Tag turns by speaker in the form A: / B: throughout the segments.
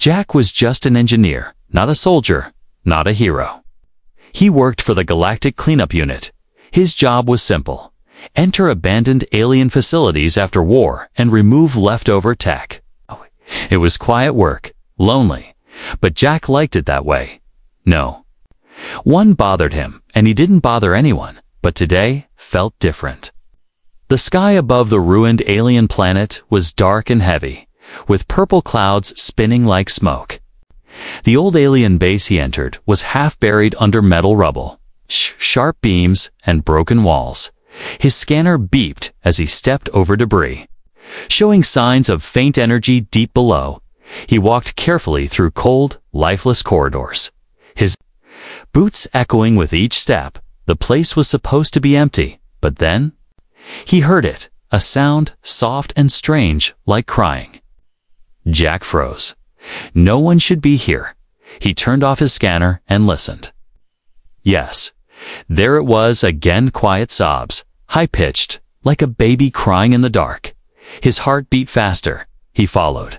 A: Jack was just an engineer, not a soldier, not a hero. He worked for the Galactic Cleanup Unit. His job was simple: enter abandoned alien facilities after war and remove leftover tech. It was quiet work, lonely, but Jack liked it that way. No. One bothered him, and he didn't bother anyone, but today felt different. The sky above the ruined alien planet was dark and heavy, with purple clouds spinning like smoke. The old alien base he entered was half buried under metal rubble, sharp beams, and broken walls. His scanner beeped as he stepped over debris, showing signs of faint energy deep below. He walked carefully through cold, lifeless corridors, his boots echoing with each step. The place was supposed to be empty, but then he heard it, a sound soft and strange, like crying. Jack froze. No one should be here. He turned off his scanner and listened. Yes, there it was again, quiet sobs, high-pitched, like a baby crying in the dark. His heart beat faster. He followed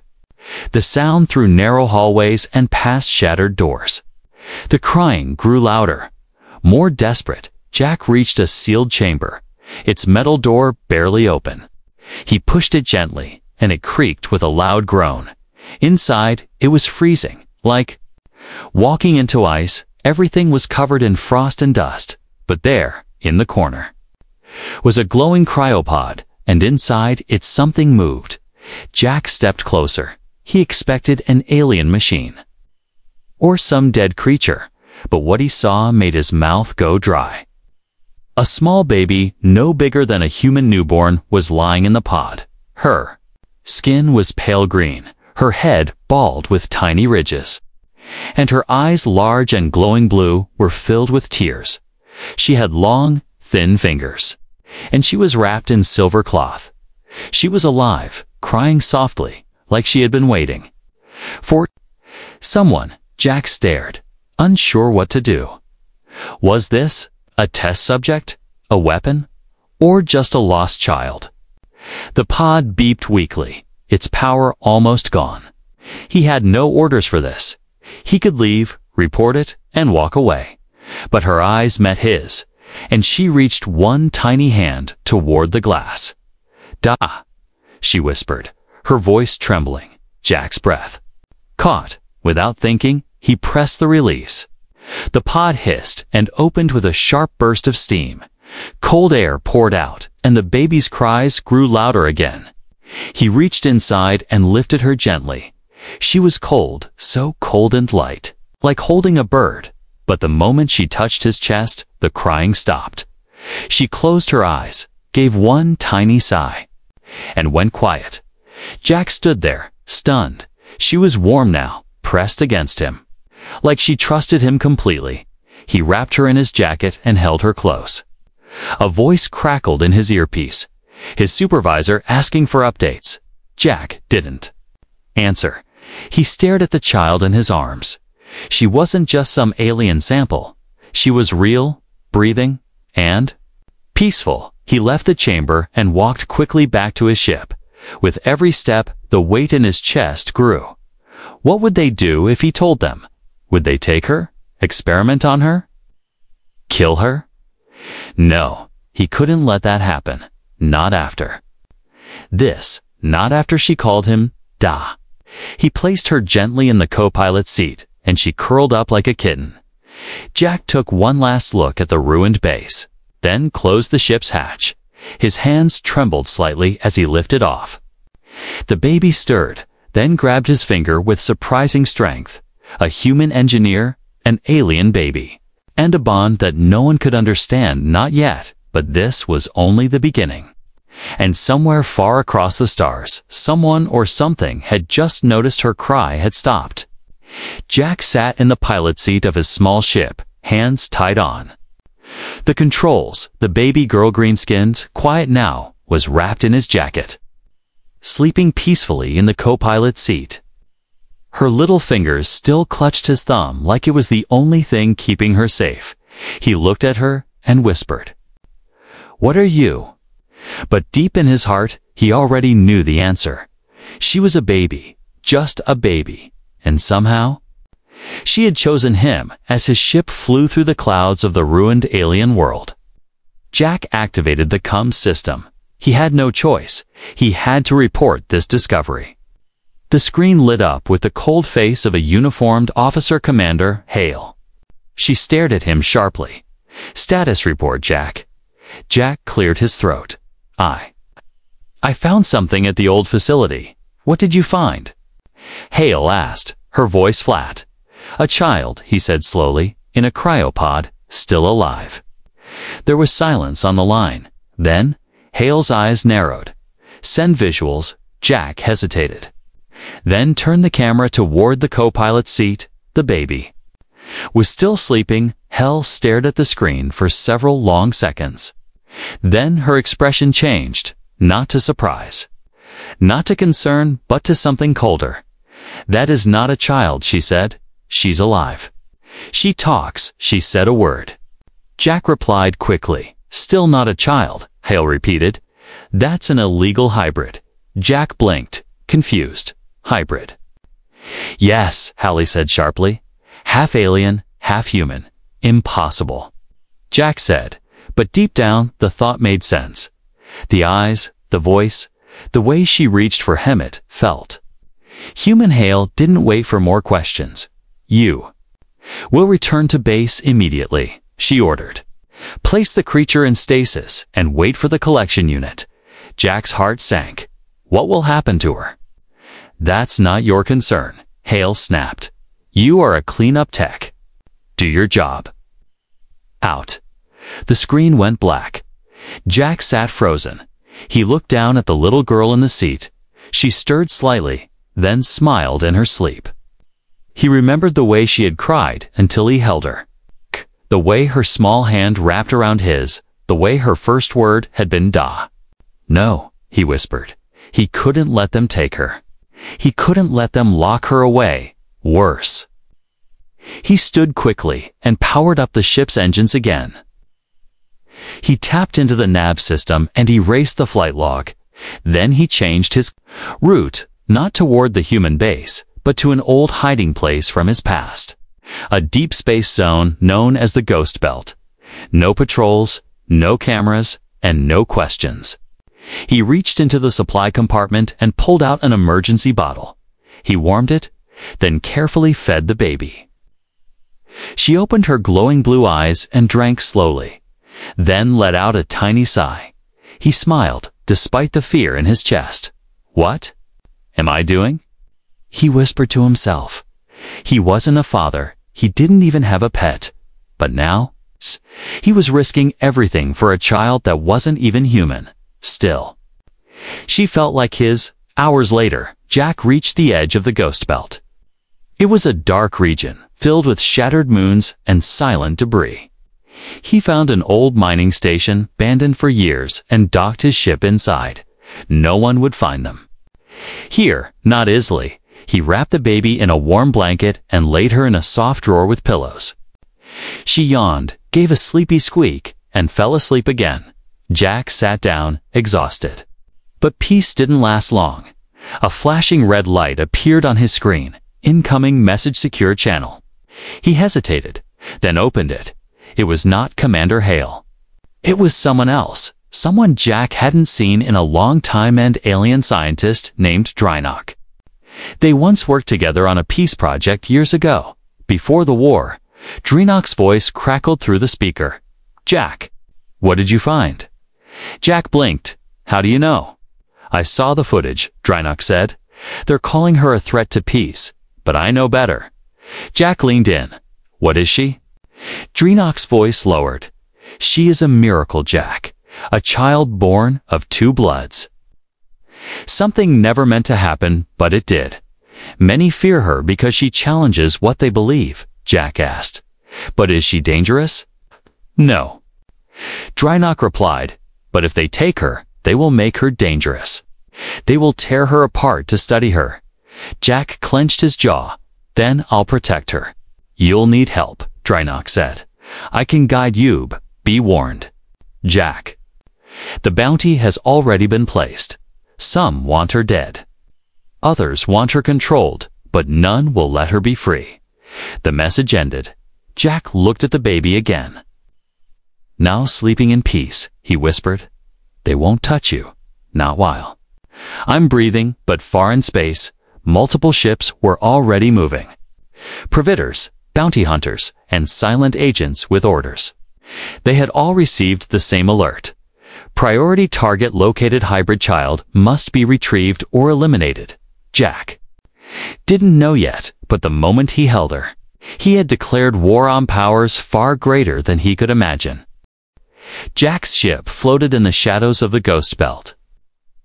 A: the sound through narrow hallways and past shattered doors. The crying grew louder, more desperate. Jack reached a sealed chamber, its metal door barely open. He pushed it gently, and it creaked with a loud groan. Inside, it was freezing, like walking into ice. Everything was covered in frost and dust, but there, in the corner, was a glowing cryopod, and inside it something moved. Jack stepped closer. He expected an alien machine, or some dead creature, but what he saw made his mouth go dry. A small baby, no bigger than a human newborn, was lying in the pod. Her skin was pale green, her head bald with tiny ridges, and her eyes, large and glowing blue, were filled with tears. She had long, thin fingers, and she was wrapped in silver cloth. She was alive, crying softly, like she had been waiting for someone. Jack stared, unsure what to do. Was this a test subject, a weapon, or just a lost child? The pod beeped weakly, its power almost gone. He had no orders for this. He could leave, report it, and walk away. But her eyes met his, and she reached one tiny hand toward the glass. "Da," she whispered, her voice trembling. Jack's breath caught. Without thinking, he pressed the release. The pod hissed and opened with a sharp burst of steam. Cold air poured out, and the baby's cries grew louder again. He reached inside and lifted her gently. She was cold, so cold and light, like holding a bird. But the moment she touched his chest, the crying stopped. She closed her eyes, gave one tiny sigh, and went quiet. Jack stood there, stunned. She was warm now, pressed against him, like she trusted him completely. He wrapped her in his jacket and held her close. A voice crackled in his earpiece, his supervisor asking for updates. Jack didn't answer. He stared at the child in his arms. She wasn't just some alien sample. She was real, breathing, and peaceful. He left the chamber and walked quickly back to his ship. With every step, the weight in his chest grew. What would they do if he told them? Would they take her? Experiment on her? Kill her? No, he couldn't let that happen. Not after this. Not after she called him Da. He placed her gently in the co-pilot seat, and she curled up like a kitten. Jack took one last look at the ruined base, then closed the ship's hatch. His hands trembled slightly as he lifted off. The baby stirred, then grabbed his finger with surprising strength. A human engineer, an alien baby, and a bond that no one could understand, not yet, but this was only the beginning. And somewhere far across the stars, someone or something had just noticed her cry had stopped. Jack sat in the pilot seat of his small ship, hands tied on the controls. The baby girl, green-skinned, quiet now, was wrapped in his jacket, sleeping peacefully in the co-pilot seat. Her little fingers still clutched his thumb like it was the only thing keeping her safe. He looked at her and whispered, "What are you?" But deep in his heart, he already knew the answer. She was a baby, just a baby, and somehow, she had chosen him as his ship flew through the clouds of the ruined alien world. Jack activated the CUM system. He had no choice. He had to report this discovery. The screen lit up with the cold face of a uniformed officer commander, Hale. She stared at him sharply. "Status report, Jack." Jack cleared his throat. I found something at the old facility. What did you find?" Hale asked, her voice flat. "A child," he said slowly, "in a cryopod, still alive." There was silence on the line. Then, Hale's eyes narrowed. "Send visuals." Jack hesitated. Then turned the camera toward the co-pilot's seat. The baby was still sleeping. Hale stared at the screen for several long seconds. Then her expression changed, not to surprise, not to concern, but to something colder. "That is not a child," she said. "She's alive." "She talks," she said a word. Jack replied quickly. "Still not a child," Hale repeated. "That's an illegal hybrid." Jack blinked, confused. "Hybrid?" "Yes," Hallie said sharply. "Half alien, half human. Impossible." Jack said, but deep down the thought made sense. The eyes, the voice, the way she reached for Hemet, felt. Human Hale didn't wait for more questions. "You will return to base immediately," she ordered. "Place the creature in stasis and wait for the collection unit." Jack's heart sank. What will happen to her? "That's not your concern," Hale snapped. "You are a cleanup tech. Do your job." Out. The screen went black. Jack sat frozen. He looked down at the little girl in the seat. She stirred slightly, then smiled in her sleep. He remembered the way she had cried until he held her. The way her small hand wrapped around his, the way her first word had been "Da." "No," he whispered. He couldn't let them take her. He couldn't let them lock her away. Worse. He stood quickly and powered up the ship's engines again. He tapped into the nav system and erased the flight log. Then he changed his route, not toward the human base, but to an old hiding place from his past. A deep space zone known as the Ghost Belt. No patrols, no cameras, and no questions. He reached into the supply compartment and pulled out an emergency bottle. He warmed it, then carefully fed the baby. She opened her glowing blue eyes and drank slowly, then let out a tiny sigh. He smiled, despite the fear in his chest. "What am I doing?" he whispered to himself. He wasn't a father. He didn't even have a pet. But now, he was risking everything for a child that wasn't even human. Still, she felt like his. Hours later, Jack reached the edge of the Ghost Belt. It was a dark region, filled with shattered moons and silent debris. He found an old mining station, abandoned for years, and docked his ship inside. No one would find them. Here, not easily, he wrapped the baby in a warm blanket and laid her in a soft drawer with pillows. She yawned, gave a sleepy squeak, and fell asleep again. Jack sat down, exhausted. But peace didn't last long. A flashing red light appeared on his screen. Incoming message secure channel. He hesitated, then opened it. It was not Commander Hale. It was someone else, someone Jack hadn't seen in a long time, and alien scientist named Drynock. They once worked together on a peace project years ago. Before the war, Drynock's voice crackled through the speaker. "Jack, what did you find?" Jack blinked. "How do you know?" "I saw the footage," Drynock said. "They're calling her a threat to peace, but I know better." Jack leaned in. "What is she?" Drynock's voice lowered. "She is a miracle, Jack. A child born of two bloods." Something never meant to happen, but it did. "Many fear her because she challenges what they believe," Jack asked. "But is she dangerous?" "No." Drynock replied, "But if they take her, they will make her dangerous. They will tear her apart to study her." Jack clenched his jaw. "Then I'll protect her." "You'll need help," Drynock said. "I can guide you, be warned." Jack. "The bounty has already been placed. Some want her dead. Others want her controlled, but none will let her be free. The message ended. Jack looked at the baby again. "Now sleeping in peace," he whispered. "They won't touch you, not while I'm breathing." But far in space, multiple ships were already moving. Providers, bounty hunters, and silent agents with orders. They had all received the same alert. Priority target located hybrid child must be retrieved or eliminated. Jack didn't know yet, but the moment he held her, he had declared war on powers far greater than he could imagine. Jack's ship floated in the shadows of the Ghost Belt.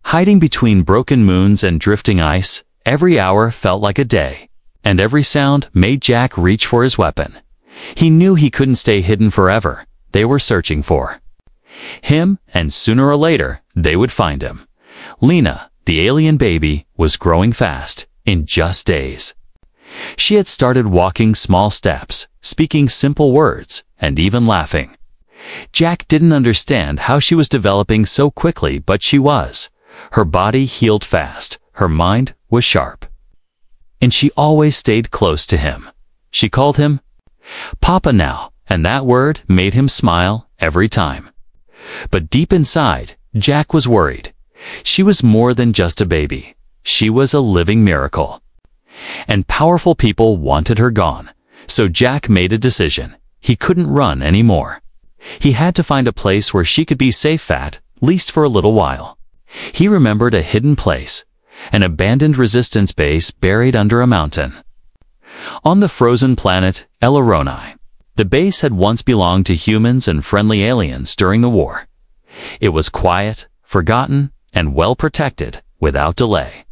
A: Hiding between broken moons and drifting ice, every hour felt like a day, and every sound made Jack reach for his weapon. He knew he couldn't stay hidden forever. They were searching for him, and sooner or later, they would find him. Lena, the alien baby, was growing fast. In just days, she had started walking small steps, speaking simple words, and even laughing. Jack didn't understand how she was developing so quickly, but she was. Her body healed fast, her mind was sharp. And she always stayed close to him. She called him Papa now, and that word made him smile every time. But deep inside, Jack was worried. She was more than just a baby. She was a living miracle. And powerful people wanted her gone. So Jack made a decision. He couldn't run anymore. He had to find a place where she could be safe, at least for a little while. He remembered a hidden place, an abandoned resistance base buried under a mountain. On the frozen planet Elaroni, the base had once belonged to humans and friendly aliens during the war. It was quiet, forgotten, and well protected without delay.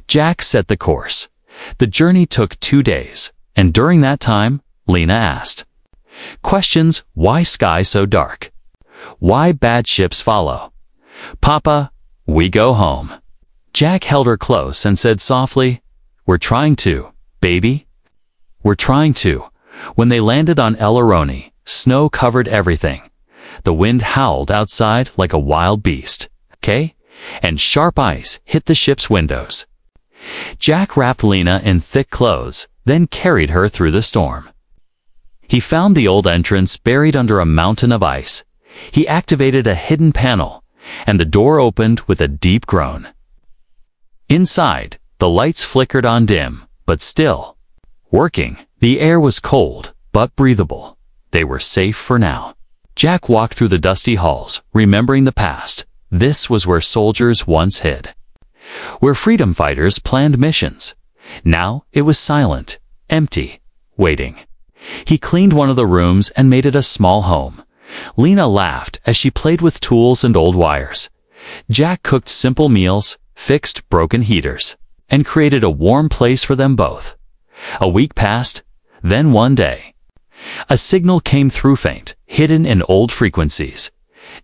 A: Jack set the course. The journey took 2 days, and during that time, Lena asked questions. Why sky so dark? Why bad ships follow? Papa, we go home. Jack held her close and said softly, "We're trying to, baby. We're trying to." When they landed on Elaroni, snow covered everything. The wind howled outside like a wild beast. And sharp ice hit the ship's windows. Jack wrapped Lena in thick clothes, then carried her through the storm. He found the old entrance buried under a mountain of ice. He activated a hidden panel, and the door opened with a deep groan. Inside, the lights flickered on dim, but still working. The air was cold, but breathable. They were safe for now. Jack walked through the dusty halls, remembering the past. This was where soldiers once hid, where freedom fighters planned missions. Now it was silent, empty, waiting. He cleaned one of the rooms and made it a small home. Lena laughed as she played with tools and old wires. Jack cooked simple meals, fixed broken heaters, and created a warm place for them both. A week passed, then one day, a signal came through, faint, hidden in old frequencies.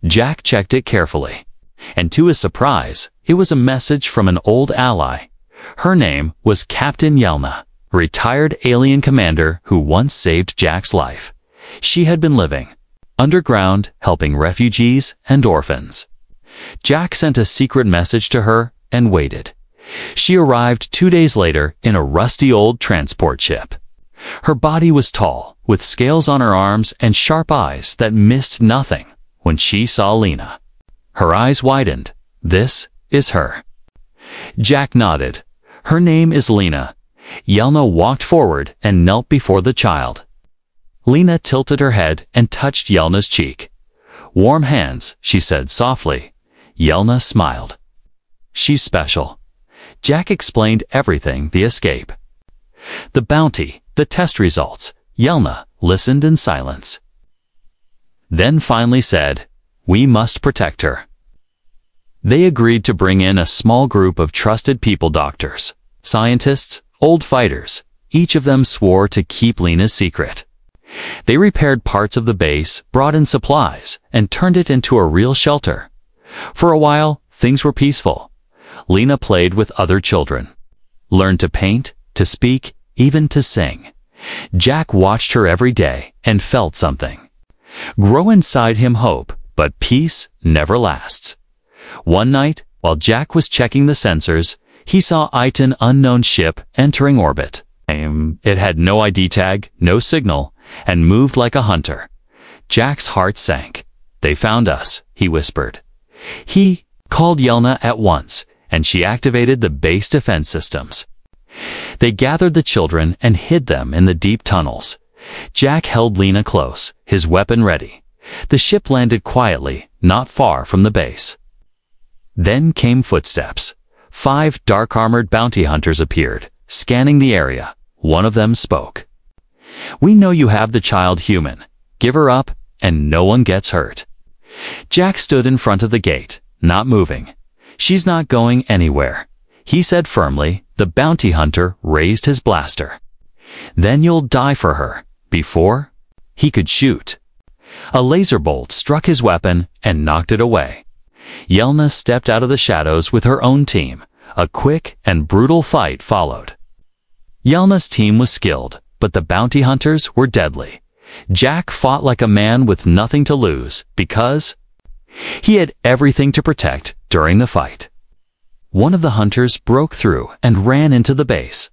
A: Jack checked it carefully, and to his surprise, it was a message from an old ally. Her name was Captain Yelna, a retired alien commander who once saved Jack's life. She had been living underground, helping refugees and orphans. Jack sent a secret message to her and waited. She arrived 2 days later in a rusty old transport ship. Her body was tall, with scales on her arms and sharp eyes that missed nothing. When she saw Lena, her eyes widened. "This is her." Jack nodded. "Her name is Lena." Yelna walked forward and knelt before the child. Lena tilted her head and touched Yelna's cheek. "Warm hands," she said softly. Yelna smiled. "She's special." Jack explained everything: the escape, the bounty, the test results. Yelna listened in silence, then finally said, "We must protect her." They agreed to bring in a small group of trusted people, doctors, scientists, old fighters. Each of them swore to keep Lena's secret. They repaired parts of the base, brought in supplies, and turned it into a real shelter. For a while, things were peaceful. Lena played with other children, learned to paint, to speak, even to sing. Jack watched her every day and felt something grow inside him: hope, but peace never lasts. One night, while Jack was checking the sensors, He saw an unknown ship entering orbit. It had no ID tag, no signal, and moved like a hunter. Jack's heart sank. "They found us," he whispered. He called Yelena at once, and she activated the base defense systems. They gathered the children and hid them in the deep tunnels. Jack held Lena close, his weapon ready. The ship landed quietly, not far from the base. Then came footsteps. 5 dark-armored bounty hunters appeared, scanning the area. One of them spoke. "We know you have the child human. Give her up, and no one gets hurt." Jack stood in front of the gate, not moving. "She's not going anywhere," he said firmly. The bounty hunter raised his blaster. "Then you'll die for her." Before he could shoot, a laser bolt struck his weapon and knocked it away. Yelena stepped out of the shadows with her own team. A quick and brutal fight followed. Yelena's team was skilled, but the bounty hunters were deadly. Jack fought like a man with nothing to lose because he had everything to protect during the fight. One of the hunters broke through and ran into the base.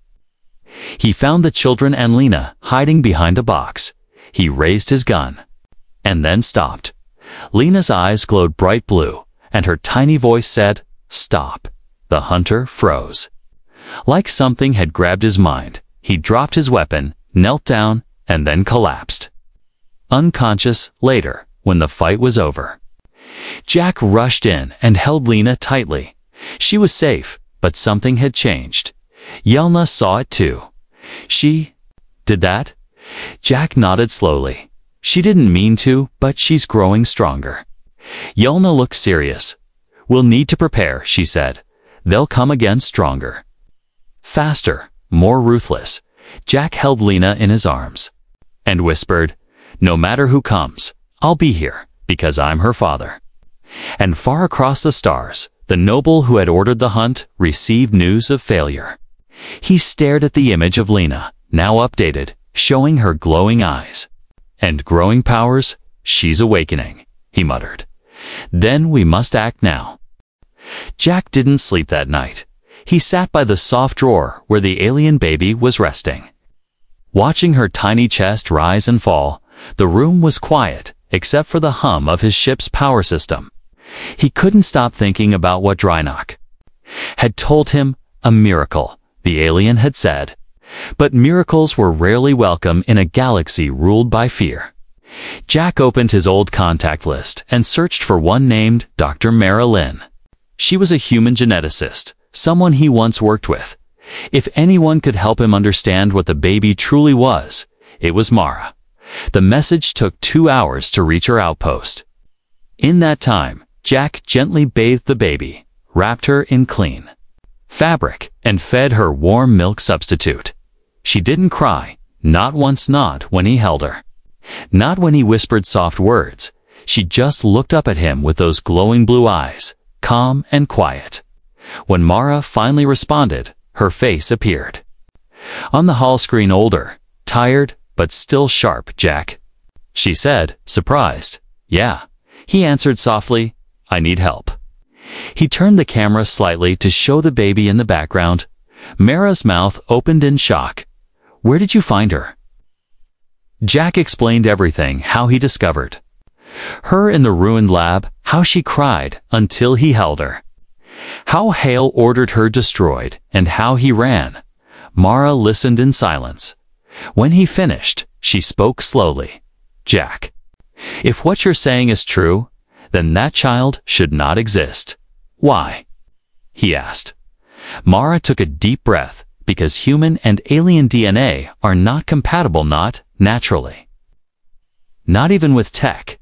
A: He found the children and Lena hiding behind a box. He raised his gun and then stopped. Lena's eyes glowed bright blue, and her tiny voice said, "Stop." The hunter froze. Like something had grabbed his mind, he dropped his weapon, knelt down, and then collapsed. Unconscious later, when the fight was over. Jack rushed in and held Lena tightly. She was safe, but something had changed. Yelena saw it too. "She did that?" Jack nodded slowly. "She didn't mean to, but she's growing stronger." Yelena looked serious. "We'll need to prepare," she said. "They'll come again stronger. Faster, more ruthless." Jack held Lena in his arms and whispered, "No matter who comes, I'll be here, because I'm her father." And far across the stars, the noble who had ordered the hunt received news of failure. He stared at the image of Lena, now updated, showing her glowing eyes. "And growing powers, she's awakening," he muttered. "Then we must act now." Jack didn't sleep that night. He sat by the soft drawer where the alien baby was resting. Watching her tiny chest rise and fall, the room was quiet, except for the hum of his ship's power system. He couldn't stop thinking about what Drynock had told him. A miracle, the alien had said. But miracles were rarely welcome in a galaxy ruled by fear. Jack opened his old contact list and searched for one named Dr. Mara Lynn. She was a human geneticist, someone he once worked with. If anyone could help him understand what the baby truly was, it was Mara. The message took 2 hours to reach her outpost. In that time, Jack gently bathed the baby, wrapped her in clean fabric, and fed her warm milk substitute. She didn't cry, not once, not when he held her. Not when he whispered soft words. She just looked up at him with those glowing blue eyes, calm and quiet. When Mara finally responded, her face appeared on the hall screen, older, tired, but still sharp. "Jack," she said, surprised. "Yeah," he answered softly. "I need help." He turned the camera slightly to show the baby in the background. Mara's mouth opened in shock. "Where did you find her?" Jack explained everything, how he discovered her in the ruined lab, how she cried until he held her, how Hale ordered her destroyed, and how he ran. Mara listened in silence. When he finished, she spoke slowly. "Jack, if what you're saying is true, then that child should not exist." "Why?" he asked. Mara took a deep breath. "Because human and alien DNA are not compatible, not naturally. Not even with tech.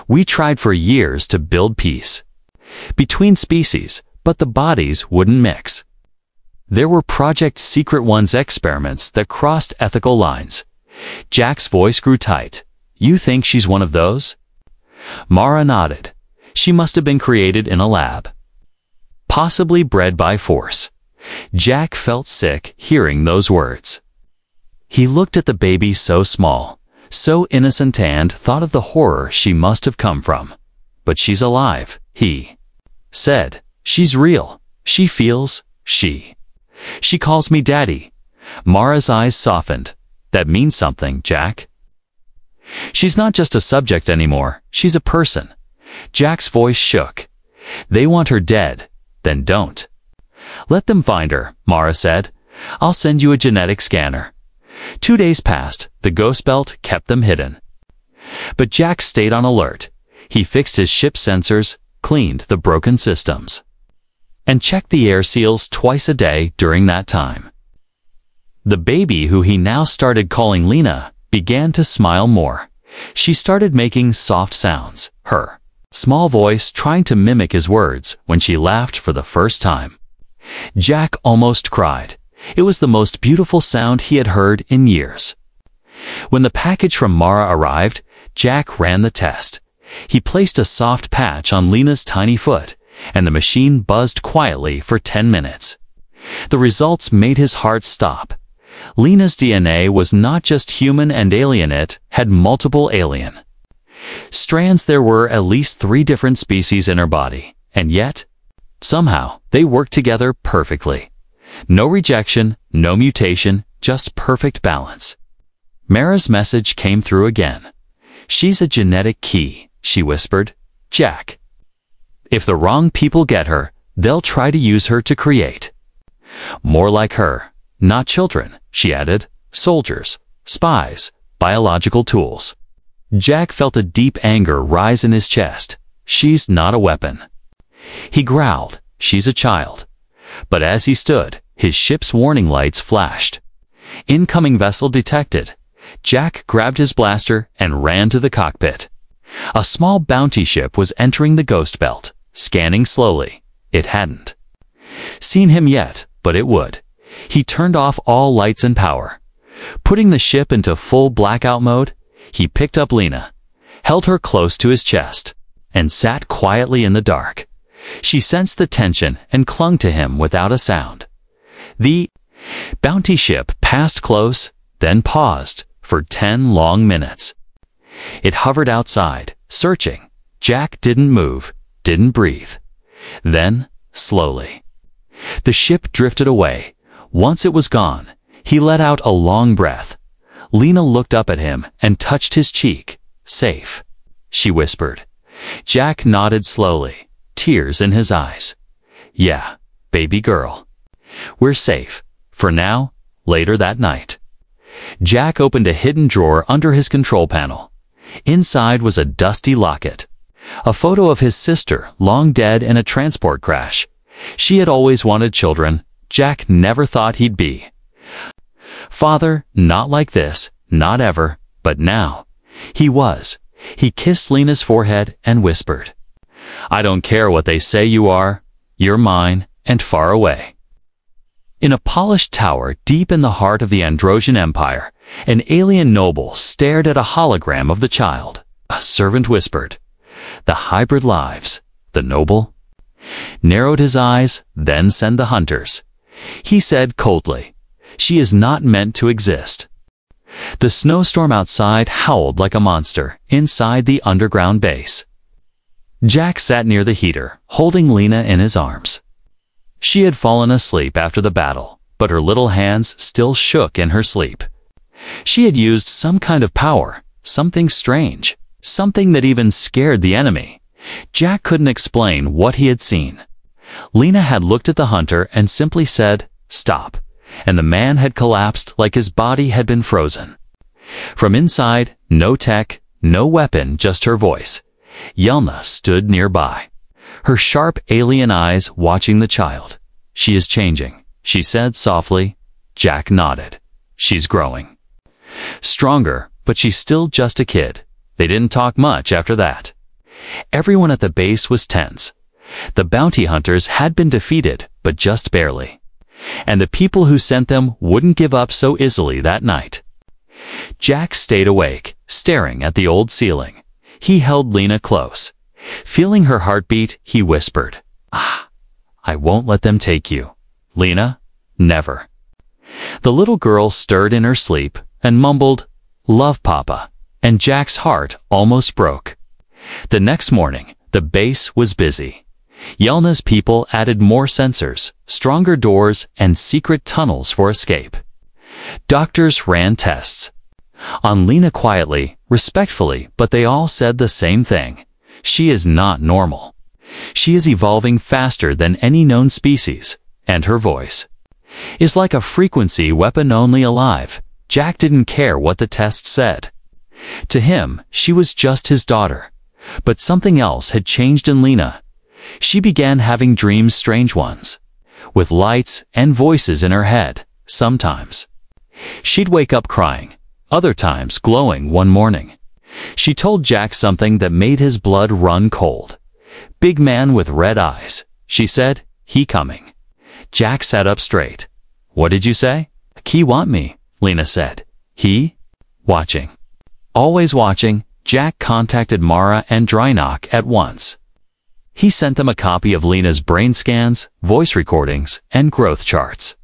A: We tried for years to build peace between species, but the bodies wouldn't mix. There were Project Secret One's experiments that crossed ethical lines." Jack's voice grew tight. "You think she's one of those?" Mara nodded. "She must have been created in a lab. Possibly bred by force." Jack felt sick hearing those words. He looked at the baby, so small, so innocent, and thought of the horror she must have come from. "But she's alive," he said. "She's real. She feels." She She calls me Daddy. Mara's eyes softened. That means something, Jack. She's not just a subject anymore, she's a person. Jack's voice shook. They want her dead, then don't. Let them find her, Mara said. I'll send you a genetic scanner. 2 days passed, the ghost belt kept them hidden. But Jack stayed on alert. He fixed his ship's sensors, cleaned the broken systems, and checked the air seals twice a day during that time. The baby, who he now started calling Lena, began to smile more. She started making soft sounds, her small voice trying to mimic his words when she laughed for the first time. Jack almost cried. It was the most beautiful sound he had heard in years. When the package from Mara arrived, Jack ran the test. He placed a soft patch on Lena's tiny foot, and the machine buzzed quietly for 10 minutes. The results made his heart stop. Lena's DNA was not just human and alien, it had multiple alien strands. There were at least 3 different species in her body, and yet, somehow, they worked together perfectly. No rejection, no mutation, just perfect balance. Mara's message came through again. She's a genetic key, she whispered. Jack, if the wrong people get her, they'll try to use her to create more like her. Not children, she added. Soldiers, spies, biological tools. Jack felt a deep anger rise in his chest. She's not a weapon. He growled, she's a child. But as he stood, his ship's warning lights flashed. Incoming vessel detected. Jack grabbed his blaster and ran to the cockpit. A small bounty ship was entering the ghost belt, scanning slowly. It hadn't seen him yet, but it would. He turned off all lights and power. Putting the ship into full blackout mode, he picked up Lena, held her close to his chest, and sat quietly in the dark. She sensed the tension and clung to him without a sound. The bounty ship passed close, then paused for 10 long minutes. It hovered outside, searching. Jack didn't move, didn't breathe. Then, slowly, the ship drifted away. Once it was gone, he let out a long breath. Lena looked up at him and touched his cheek. Safe, she whispered. Jack nodded slowly, tears in his eyes. Yeah, baby girl. We're safe. For now. Later that night, Jack opened a hidden drawer under his control panel. Inside was a dusty locket. A photo of his sister, long dead in a transport crash. She had always wanted children. Jack never thought he'd be father, not like this, not ever, but now he was. He kissed Lena's forehead and whispered, I don't care what they say you are, you're mine, and far away. In a polished tower deep in the heart of the Androsian Empire, an alien noble stared at a hologram of the child. A servant whispered, the hybrid lives. The noble narrowed his eyes, then sent the hunters. He said coldly, she is not meant to exist. The snowstorm outside howled like a monster inside the underground base. Jack sat near the heater, holding Lena in his arms. She had fallen asleep after the battle, but her little hands still shook in her sleep. She had used some kind of power, something strange, something that even scared the enemy. Jack couldn't explain what he had seen. Lena had looked at the hunter and simply said, stop, and the man had collapsed like his body had been frozen. From inside, no tech, no weapon, just her voice. Yelna stood nearby, her sharp alien eyes watching the child. She is changing, she said softly. Jack nodded. She's growing stronger, but she's still just a kid. They didn't talk much after that. Everyone at the base was tense. The bounty hunters had been defeated, but just barely. And the people who sent them wouldn't give up so easily that night. Jack stayed awake, staring at the old ceiling. He held Lena close. Feeling her heartbeat, he whispered, I won't let them take you. Lena, never. The little girl stirred in her sleep and mumbled, love Papa, and Jack's heart almost broke. The next morning, the base was busy. Yelna's people added more sensors, stronger doors, and secret tunnels for escape. Doctors ran tests on Lena quietly, respectfully, but they all said the same thing. She is not normal. She is evolving faster than any known species, and her voice is like a frequency weapon only alive. Jack didn't care what the test said. To him, she was just his daughter. But something else had changed in Lena. She began having dreams, strange ones, with lights and voices in her head. Sometimes she'd wake up crying, other times glowing. One morning, she told Jack something that made his blood run cold. "Big man with red eyes," she said, "he coming." Jack sat up straight. "What did you say?" "He want me," Lena said. "He?" "Watching." Always watching. Jack contacted Mara and Drynock at once. He sent them a copy of Lena's brain scans, voice recordings, and growth charts.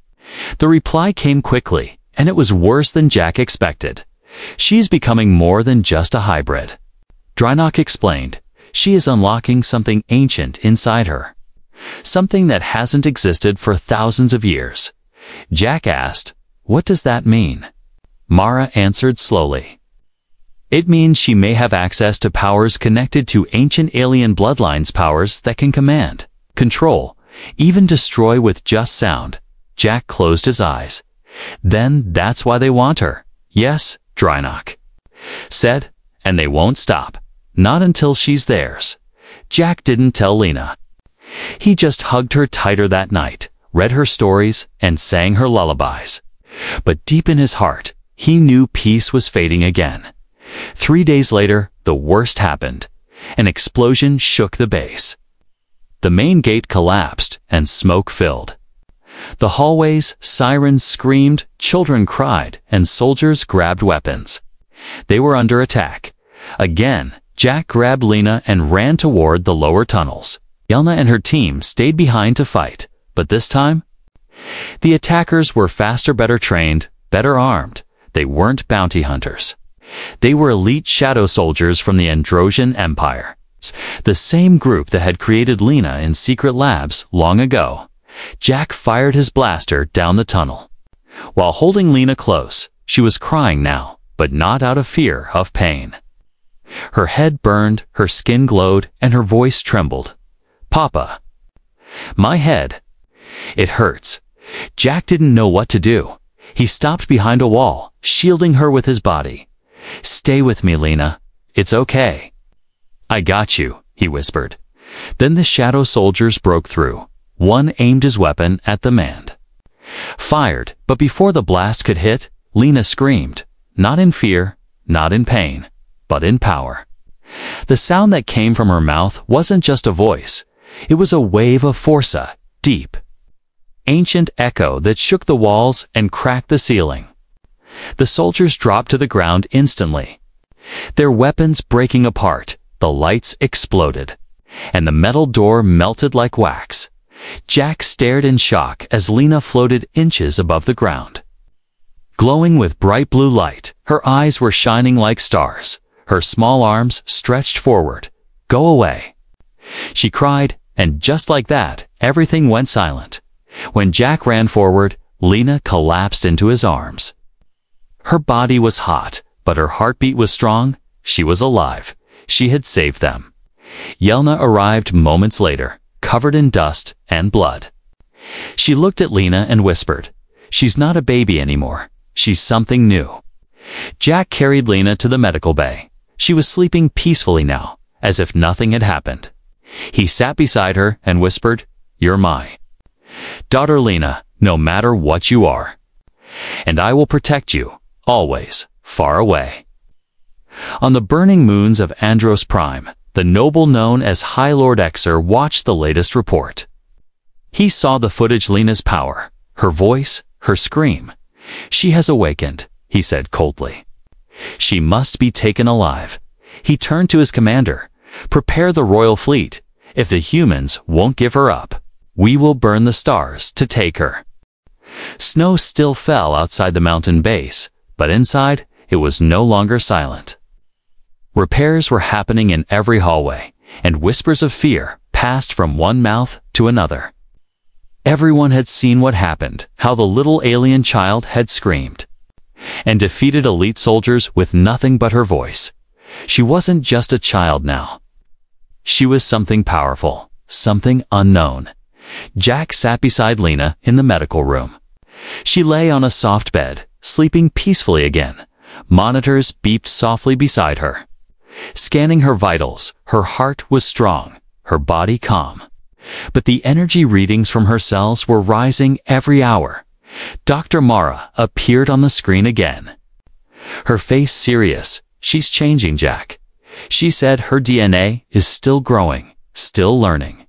A: The reply came quickly, and it was worse than Jack expected. "She's becoming more than just a hybrid," Drynock explained. "She is unlocking something ancient inside her. Something that hasn't existed for thousands of years." Jack asked, "What does that mean?" Mara answered slowly. "It means she may have access to powers connected to ancient alien bloodlines, powers that can command, control, even destroy with just sound." Jack closed his eyes. "Then that's why they want her." "Yes," Drynock said, "and they won't stop. Not until she's theirs." Jack didn't tell Lena. He just hugged her tighter that night, read her stories, and sang her lullabies. But deep in his heart, he knew peace was fading again. 3 days later, the worst happened. An explosion shook the base. The main gate collapsed, and smoke filled the hallways. Sirens screamed, children cried, and soldiers grabbed weapons. They were under attack. Again, Jack grabbed Lena and ran toward the lower tunnels. Yelna and her team stayed behind to fight, but this time, the attackers were faster, better trained, better armed. They weren't bounty hunters. They were elite shadow soldiers from the Androsian Empire, the same group that had created Lena in secret labs long ago. Jack fired his blaster down the tunnel. While holding Lena close, she was crying now, but not out of fear, of pain. Her head burned, her skin glowed, and her voice trembled. "Papa, my head. It hurts." Jack didn't know what to do. He stopped behind a wall, shielding her with his body. "Stay with me, Lena. It's okay." "I got you," he whispered. Then the shadow soldiers broke through. One aimed his weapon at the man. Fired, but before the blast could hit, Lena screamed, not in fear, not in pain, but in power. The sound that came from her mouth wasn't just a voice. It was a wave of força, deep, ancient echo that shook the walls and cracked the ceiling. The soldiers dropped to the ground instantly, their weapons breaking apart. The lights exploded, and the metal door melted like wax. Jack stared in shock as Lena floated inches above the ground. Glowing with bright blue light, her eyes were shining like stars. Her small arms stretched forward. "Go away," she cried, and just like that, everything went silent. When Jack ran forward, Lena collapsed into his arms. Her body was hot, but her heartbeat was strong. She was alive. She had saved them. Yelna arrived moments later, covered in dust and blood. She looked at Lena and whispered, "She's not a baby anymore. She's something new." Jack carried Lena to the medical bay. She was sleeping peacefully now, as if nothing had happened. He sat beside her and whispered, "You're my daughter, Lena, no matter what you are. And I will protect you, always, far away." On the burning moons of Andros Prime, the noble known as High Lord Exer watched the latest report. He saw the footage, Lena's power, her voice, her scream. "She has awakened," he said coldly. "She must be taken alive." He turned to his commander. "Prepare the royal fleet. If the humans won't give her up, we will burn the stars to take her." Snow still fell outside the mountain base, but inside, it was no longer silent. Repairs were happening in every hallway, and whispers of fear, passed from one mouth to another. Everyone had seen what happened, how the little alien child had screamed and defeated elite soldiers with nothing but her voice. She wasn't just a child now. She was something powerful, something unknown. Jack sat beside Lena in the medical room. She lay on a soft bed, sleeping peacefully again. Monitors beeped softly beside her, scanning her vitals. Her heart was strong, her body calm. But the energy readings from her cells were rising every hour. Dr. Mara appeared on the screen again. Her face serious. "She's changing, Jack." She said her DNA is still growing, still learning.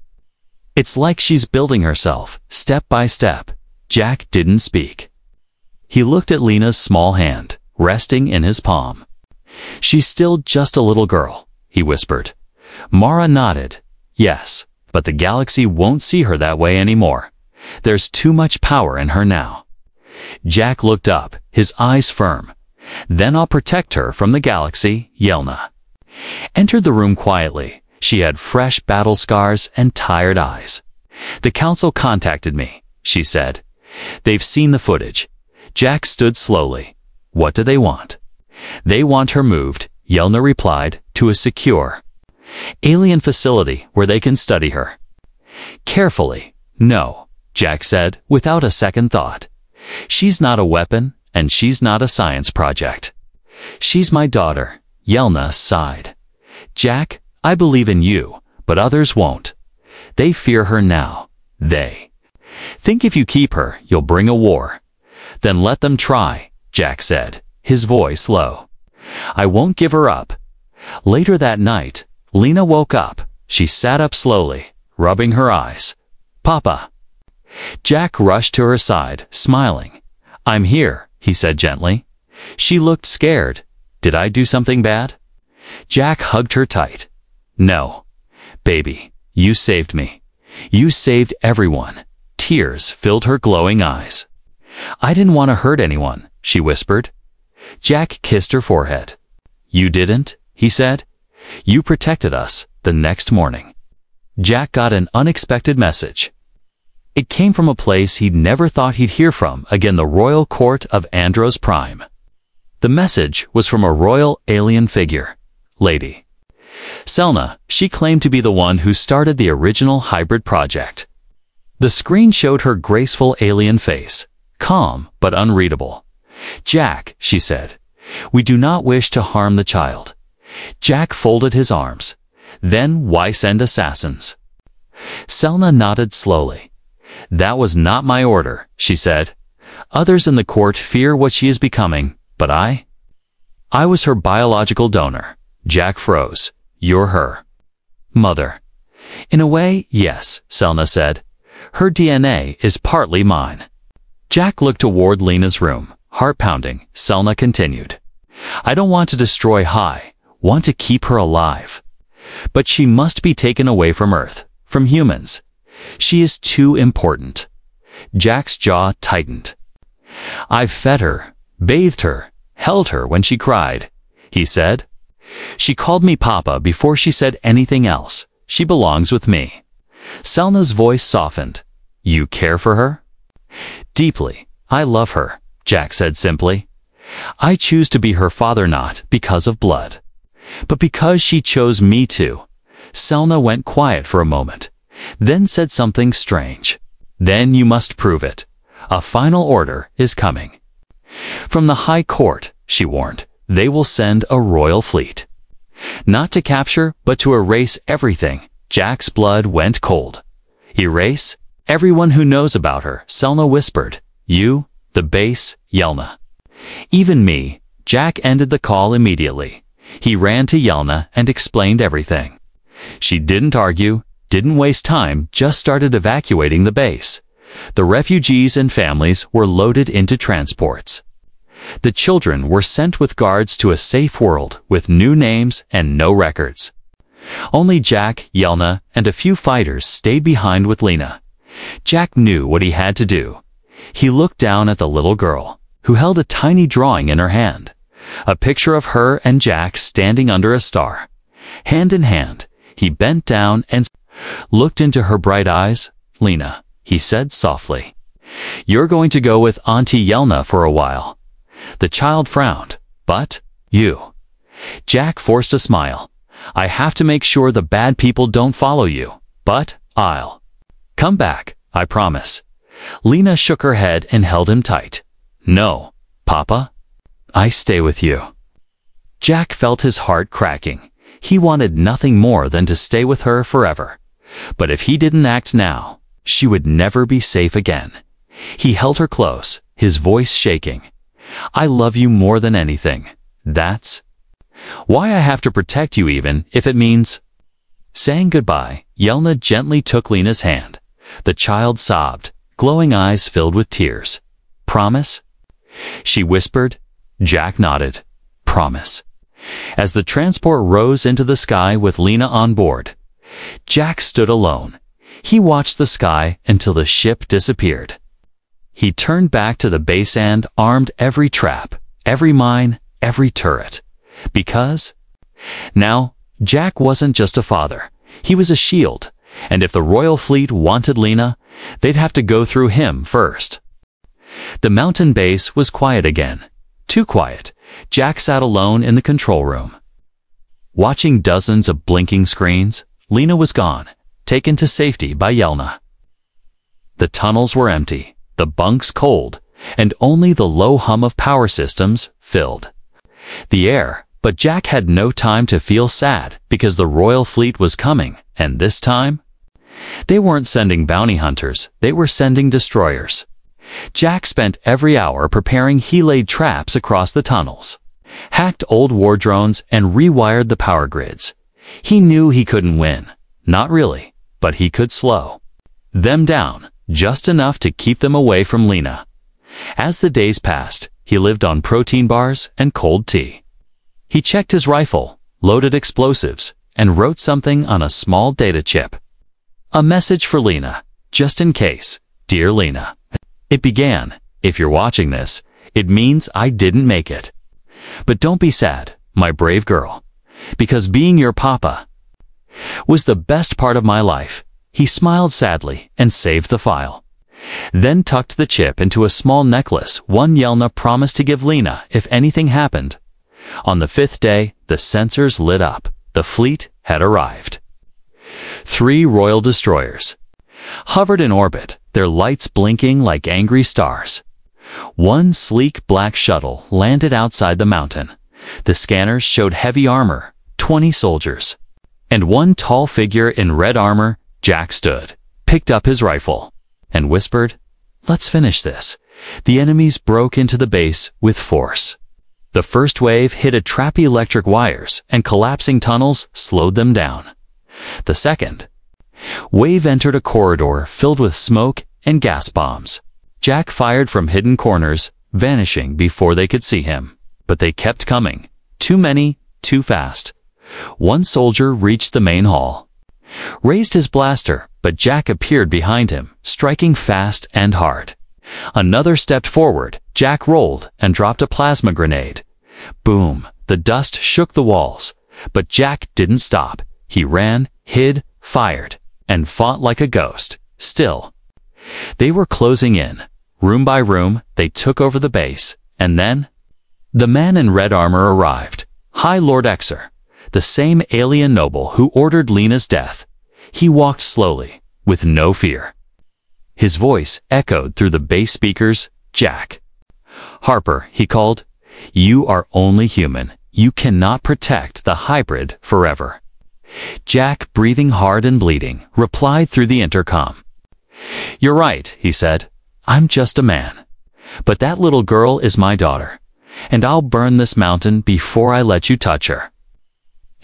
A: "It's like she's building herself, step by step." Jack didn't speak. He looked at Lena's small hand, resting in his palm. "She's still just a little girl," he whispered. Mara nodded. "Yes, but the galaxy won't see her that way anymore. There's too much power in her now." Jack looked up, his eyes firm. "Then I'll protect her from the galaxy," Yelena entered the room quietly. She had fresh battle scars and tired eyes. "The council contacted me," she said. "They've seen the footage." Jack stood slowly. "What do they want?" "They want her moved," Yelena replied, "to a secure alien facility where they can study her carefully." "No," Jack said without a second thought. "She's not a weapon, and she's not a science project. She's my daughter." Yelena sighed. "Jack, I believe in you, but others won't. They fear her now. They think if you keep her, you'll bring a war." "Then let them try," Jack said, his voice low. "I won't give her up." Later that night, Lena woke up. She sat up slowly, rubbing her eyes. "Papa." Jack rushed to her side, smiling. "I'm here," he said gently. She looked scared. "Did I do something bad?" Jack hugged her tight. "No. Baby, you saved me. You saved everyone." Tears filled her glowing eyes. "I didn't want to hurt anyone," she whispered. Jack kissed her forehead. "You didn't," he said. "You protected us." The next morning, Jack got an unexpected message. It came from a place he'd never thought he'd hear from again, the royal court of Andros Prime. The message was from a royal alien figure, Lady Selna. She claimed to be the one who started the original hybrid project. The screen showed her graceful alien face, calm but unreadable. "Jack," she said, "we do not wish to harm the child." Jack folded his arms. "Then why send assassins?" Selna nodded slowly. "That was not my order," she said. "Others in the court fear what she is becoming, but I was her biological donor." Jack froze. "You're her mother." "In a way, yes," Selna said. "Her DNA is partly mine." Jack looked toward Lena's room, heart pounding. Selna continued. "I don't want to destroy want to keep her alive. But she must be taken away from Earth, from humans. She is too important." Jack's jaw tightened. "I've fed her, bathed her, held her when she cried," he said. "She called me Papa before she said anything else. She belongs with me." Selna's voice softened. "You care for her?" "Deeply. I love her," Jack said simply. "I choose to be her father not because of blood, but because she chose me to." Selna went quiet for a moment, then said something strange. "Then you must prove it. A final order is coming from the High Court," she warned. "They will send a royal fleet. Not to capture, but to erase everything." Jack's blood went cold. "Erase everyone who knows about her," Selna whispered. "You, the base, Yelena. Even me." Jack ended the call immediately. He ran to Yelena and explained everything. She didn't argue, didn't waste time, just started evacuating the base. The refugees and families were loaded into transports. The children were sent with guards to a safe world with new names and no records. Only Jack, Yelena, and a few fighters stayed behind with Lena. Jack knew what he had to do. He looked down at the little girl, who held a tiny drawing in her hand. A picture of her and Jack standing under a star. Hand in hand, he bent down and looked into her bright eyes. "Lena," he said softly, "you're going to go with Auntie Yelna for a while." The child frowned. "But you?" Jack forced a smile. "I have to make sure the bad people don't follow you, but I'll come back, I promise." Lena shook her head and held him tight. "No, Papa. I stay with you." Jack felt his heart cracking. He wanted nothing more than to stay with her forever. But if he didn't act now, she would never be safe again. He held her close, his voice shaking. "I love you more than anything. That's why I have to protect you even if it means—" Saying goodbye, Yelna gently took Lena's hand. The child sobbed, glowing eyes filled with tears. "Promise?" she whispered. Jack nodded. "Promise." As the transport rose into the sky with Lena on board, Jack stood alone. He watched the sky until the ship disappeared. He turned back to the base and armed every trap, every mine, every turret. Because now, Jack wasn't just a father. He was a shield, and if the royal fleet wanted Lena, they'd have to go through him first. The mountain base was quiet again. Too quiet. Jack sat alone in the control room. Watching dozens of blinking screens, Lena was gone, taken to safety by Yelna. The tunnels were empty, the bunks cold, and only the low hum of power systems filled the air. But Jack had no time to feel sad because the royal fleet was coming, and this time, they weren't sending bounty hunters, they were sending destroyers. Jack spent every hour preparing. He laid traps across the tunnels, hacked old war drones, and rewired the power grids. He knew he couldn't win. Not really, but he could slow them down, just enough to keep them away from Lena. As the days passed, he lived on protein bars and cold tea. He checked his rifle, loaded explosives, and wrote something on a small data chip. A message for Lena, just in case. "Dear Lena." It began, "If you're watching this, it means I didn't make it. But don't be sad, my brave girl, because being your papa was the best part of my life." He smiled sadly and saved the file. Then tucked the chip into a small necklace one Yelna promised to give Lena if anything happened. On the 5th day, the sensors lit up. The fleet had arrived. 3 royal destroyers hovered in orbit, their lights blinking like angry stars. One sleek black shuttle landed outside the mountain. The scanners showed heavy armor, 20 soldiers. And one tall figure in red armor. Jack stood, picked up his rifle, and whispered, "Let's finish this." The enemies broke into the base with force. The first wave hit a trappy electric wires, and collapsing tunnels slowed them down. The second wave entered a corridor filled with smoke and gas bombs. Jack fired from hidden corners, vanishing before they could see him. But they kept coming. Too many, too fast. One soldier reached the main hall, raised his blaster, but Jack appeared behind him, striking fast and hard. Another stepped forward. Jack rolled and dropped a plasma grenade. Boom! The dust shook the walls. But Jack didn't stop. He ran, hid, fired, and fought like a ghost. Still, they were closing in. Room by room, they took over the base. And then, the man in red armor arrived. High Lord Exer, the same alien noble who ordered Lena's death. He walked slowly, with no fear. His voice echoed through the base speakers. "Jack. Harper," he called. "You are only human. You cannot protect the hybrid forever." Jack, breathing hard and bleeding, replied through the intercom. "You're right," he said. "I'm just a man. But that little girl is my daughter, and I'll burn this mountain before I let you touch her."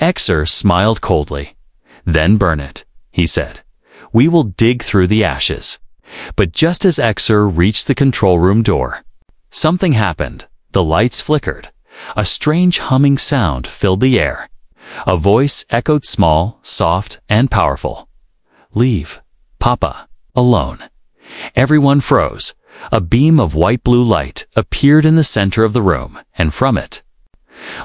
A: Exer smiled coldly. "Then burn it," he said. "We will dig through the ashes." But just as Exer reached the control room door, something happened. The lights flickered. A strange humming sound filled the air. A voice echoed, small, soft, and powerful. "Leave Papa alone." Everyone froze. A beam of white-blue light appeared in the center of the room, and from it,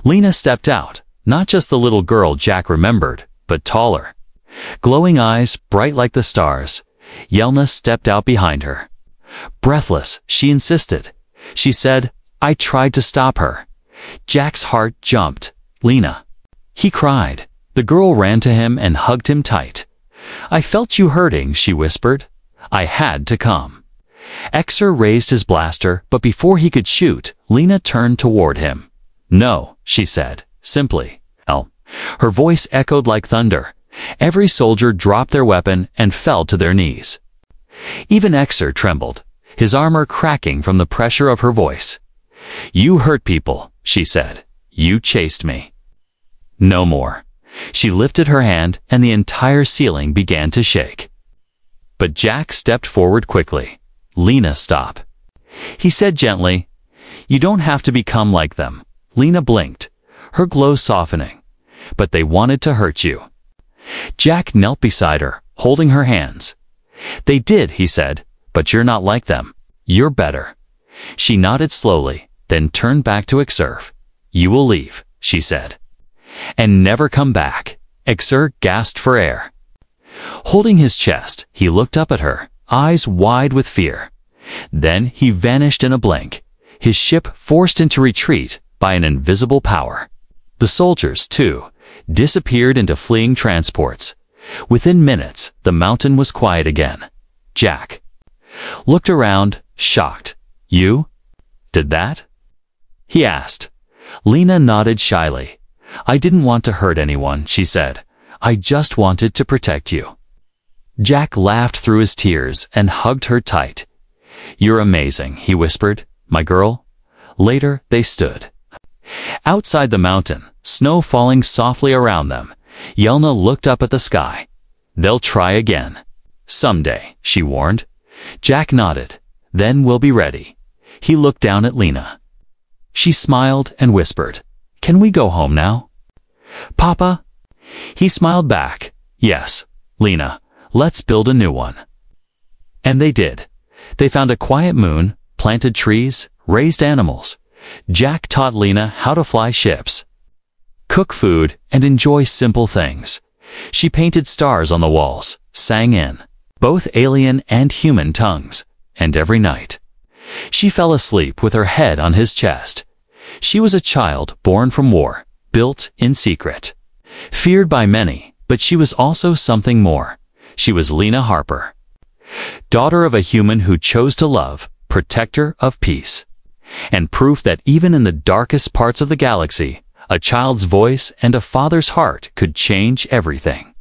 A: Lena stepped out. Not just the little girl Jack remembered, but taller, Glowing eyes, bright like the stars, Yelena stepped out behind her. Breathless, she insisted. She said, "I tried to stop her." Jack's heart jumped. "Lena." He cried. The girl ran to him and hugged him tight. "I felt you hurting," she whispered. "I had to come." Exer raised his blaster, but before he could shoot, Lena turned toward him. "No," she said, simply. "L." Her voice echoed like thunder. Every soldier dropped their weapon and fell to their knees. Even Exer trembled, his armor cracking from the pressure of her voice. "You hurt people," she said. "You chased me." "No more." She lifted her hand and the entire ceiling began to shake. But Jack stepped forward quickly. "Lena, stop." He said gently, "You don't have to become like them." Lena blinked, her glow softening. "But they wanted to hurt you." Jack knelt beside her, holding her hands. "They did," he said, "but you're not like them. You're better." She nodded slowly, then turned back to Exer. "You will leave," she said. "And never come back." Exer gasped for air. Holding his chest, he looked up at her, eyes wide with fear. Then he vanished in a blink, his ship forced into retreat by an invisible power. The soldiers, too, disappeared into fleeing transports. Within minutes, the mountain was quiet again. Jack looked around, shocked. "You did that?" he asked. Lena nodded shyly. "I didn't want to hurt anyone," she said. "I just wanted to protect you." Jack laughed through his tears and hugged her tight. "You're amazing," he whispered, "my girl." Later, they stood outside the mountain, snow falling softly around them. Yelena looked up at the sky. "They'll try again. Someday," she warned. Jack nodded. "Then we'll be ready." He looked down at Lena. She smiled and whispered, "Can we go home now?" "Papa?" He smiled back. "Yes, Lena, let's build a new one." And they did. They found a quiet moon, planted trees, raised animals. Jack taught Lena how to fly ships, cook food, and enjoy simple things. She painted stars on the walls, sang in both alien and human tongues, and every night she fell asleep with her head on his chest. She was a child born from war, built in secret, feared by many, but she was also something more. She was Lena Harper, daughter of a human who chose to love, protector of peace, and proof that even in the darkest parts of the galaxy, a child's voice and a father's heart could change everything.